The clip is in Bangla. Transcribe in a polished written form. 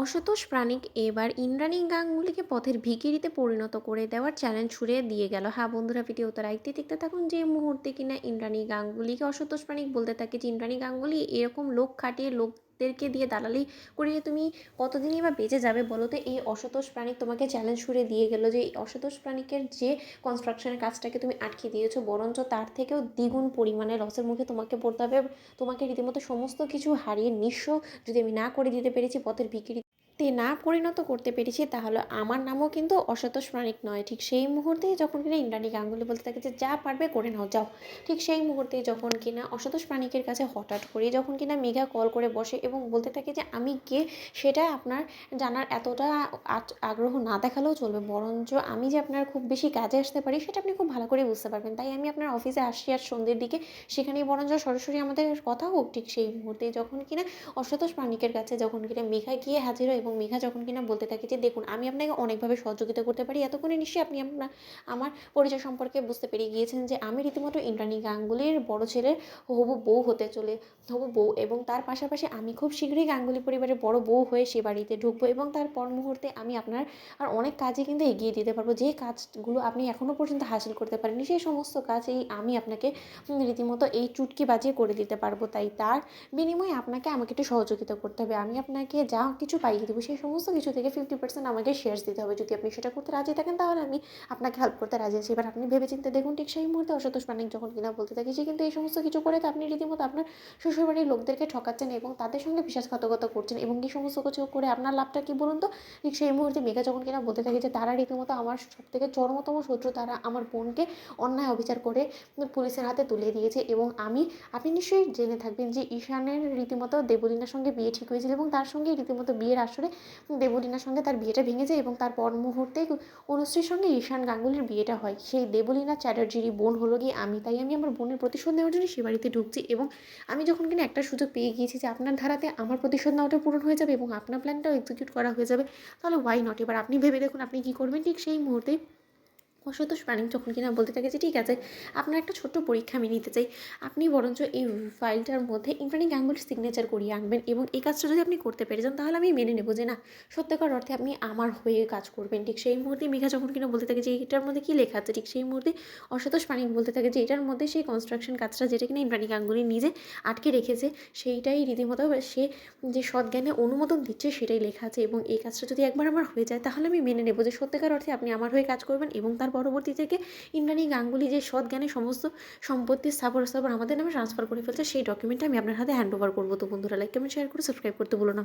অসতোষ প্রাণিক এবার ইন্দ্রাণী গাঙ্গুলিকে পথের ভিখিরিতে পরিণত করে দেওয়ার চ্যালেঞ্জ ছুড়ে দিয়ে গেল। হ্যাঁ বন্ধুরা, ভিডিওতে দেখতে থাকুন। যে মুহূর্তে কিনা ইন্দ্রাণী গাঙ্গুলিকে অসতোষ প্রাণিক বলতে থাকে যে ইন্দ্রাণী গাঙ্গুলি এরকম লোক খাটিয়ে লোকদেরকে দিয়ে দালালি করিয়ে তুমি কতদিনই বা বেঁচে যাবে বলো তো। এই অসতোষ প্রাণিক তোমাকে চ্যালেঞ্জ ছুড়ে দিয়ে গেল যে এই অসতোষ প্রাণিকের যে কনস্ট্রাকশনের কাজটাকে তুমি আটকে দিয়েছো, বরঞ্চ তার থেকেও দ্বিগুণ পরিমাণে লসের মুখে তোমাকে পড়তে হবে। তোমাকে রীতিমতো সমস্ত কিছু হারিয়ে নিঃস্ব যদি আমি না করে দিতে পেরেছি, পথের ভিখিরি না পরিণত করতে পেরেছি, তাহলে আমার নামও কিন্তু অসতোষ প্রাণিক নয়। ঠিক সেই মুহূর্তেই যখন কিনা ইন্দ্রাণী গাঙ্গুলি বলতে থাকে যে যা পারবে করে নাও, যাও। ঠিক সেই মুহূর্তেই যখন কিনা অসতোষ প্রাণিকের কাছে হঠাৎ করে যখন কিনা মেঘা কল করে বসে এবং বলতে থাকে যে আমি কে সেটা আপনার জানার এতটা আগ্রহ না দেখালেও চলবে, বরঞ্চ আমি যে আপনার খুব বেশি কাজে আসতে পারি সেটা আপনি খুব ভালো করে বুঝতে পারবেন। তাই আমি আপনার অফিসে আসছি আর সন্ধ্যের দিকে, সেখানেই বরঞ্চ সরাসরি আমাদের কথা হোক। ঠিক সেই মুহূর্তে যখন কিনা অসতোষ প্রাণিকের কাছে যখন কিনা মেঘা গিয়ে হাজির হয় এবং মেঘা যখন কিনা বলতে থাকে যে দেখুন আমি আপনাকে অনেকভাবে সহযোগিতা করতে পারি, এতক্ষণে নিশ্চয়ই আপনি আমার পরিচয় সম্পর্কে বুঝতে পেরে গিয়েছেন যে আমি রীতিমতো ইন্দ্রাণী গাঙ্গুলির বড় ছেলের হবু বউ হবু বউ, এবং তার পাশাপাশি আমি খুব শীঘ্রই গাঙ্গুলি পরিবারের বড় বউ হয়ে সে বাড়িতে ঢুকবো এবং তার পর মুহূর্তে আমি আপনার আর অনেক কাজে কিন্তু এগিয়ে দিতে পারবো। যে কাজগুলো আপনি এখনও পর্যন্ত হাসিল করতে পারেননি সেই সমস্ত কাজ আমি আপনাকে রীতিমতো এই চুটকি বাজিয়ে করে দিতে পারবো। তাই তার বিনিময়ে আপনাকে আমাকে একটু সহযোগিতা করতে হবে। আমি আপনাকে যা কিছু পাইয়ে দেবো সেই সমস্ত কিছু থেকে 50% আমাকে শেয়ার্স দিতে হবে। যদি আপনি সেটা করতে রাজি থাকেন তাহলে আমি আপনাকে হেল্প করতে রাজি আছি। এবার আপনি ভেবেচিন্তে দেখুন। ঠিক সেই মুহূর্তে অসতোষ প্রাণিক যখন কিনা বলতে থাকে যে কিন্তু এই সমস্ত কিছু করে তো আপনি রীতিমতো আপনার শ্বশুরবাড়ির লোকদেরকে ঠকাচ্ছেন এবং তাদের সঙ্গে বিশ্বাসঘাতকতা করছেন, এবং এই সমস্ত কিছু করে আপনার লাভটা কি বলুন তো। ঠিক সেই মুহূর্তে মেঘা যখন কিনা বলতে থাকে যে তারা রীতিমতো আমার সব থেকে চরমতম শত্রু, তারা আমার বোনকে অন্যায় অবিচার করে পুলিশের হাতে তুলে দিয়েছে। এবং আপনি নিশ্চয়ই জেনে থাকবেন যে ঈশানের রীতিমতো দেবলীনার সঙ্গে বিয়ে ঠিক হয়েছিল এবং তার সঙ্গে রীতিমতো বিয়ের আসরে দেবলীনার সঙ্গে তার বিয়েটা ভেঙে যায় এবং তার পর মুহূর্তে অনুশ্রীর সঙ্গে ঈশান গাঙ্গুলির বিয়েটা হয়। সেই দেবলীনা চ্যাটার্জিরই বোন হলো গিয়ে আমি। তাই আমি আমার বোনের প্রতিশোধ নেওয়ার জন্য সে বাড়িতে ঢুকছি এবং আমি যখন কিনা একটা সুযোগ পেয়ে গিয়েছি যে আপনার ধারাতে আমার প্রতিশোধ নেওয়াটা পূরণ হয়ে যাবে এবং আপনার প্ল্যানটাও এক্সিকিউট করা হয়ে যাবে, তাহলে ওয়াই নট। এবার আপনি ভেবে দেখুন আপনি কী করবেন। ঠিক সেই মুহূর্তেই অসতোষ প্রাণিক যখন কিনা বলতে থাকে যে ঠিক আছে, আপনার একটা ছোট্ট পরীক্ষা আমি নিতে চাই। আপনি বরঞ্চ এই ফাইলটার মধ্যে ইন্দ্রাণী গাঙ্গুলির সিগনেচার করিয়ে আনবেন এবং এই কাজটা যদি আপনি করতে পেরে যান তাহলে আমি মেনে নেবো যে না, সত্যিকার অর্থে আপনি আমার হয়ে কাজ করবেন। ঠিক সেই মুহূর্তে মেঘা যখন কিনা বলতে থাকে যে এটার মধ্যে কী লেখা আছে, ঠিক সেই মুহূর্তে অসতোষ প্রাণিক বলতে থাকে যে এটার মধ্যে সেই কনস্ট্রাকশন কাজটা যেটা কিনা ইন্দ্রাণী গাঙ্গুলি নিজে আটকে রেখেছে সেইটাই রীতিমতো সে যে সৎজ্ঞানে অনুমোদন দিচ্ছে সেটাই লেখা আছে, এবং এই কাজটা যদি একবার আমার হয়ে যায় তাহলে আমি মেনে নেবো যে সত্যিকার অর্থে আপনি আমার হয়ে কাজ করবেন। এবং তার পরবর্তী থেকে ইন্দ্রাণী গাঙ্গুলি যে সৎজ্ঞানে সমস্ত সম্পত্তি স্থাবর আমাদের নামে ট্রান্সফার করে ফেলছে সেই ডকুমেন্টটা আমি আপনার হাতে হ্যান্ড ওভার করবো। তো বন্ধুরা লাইক কমেন্ট শেয়ার করে সাবস্ক্রাইব করতে ভুলো না।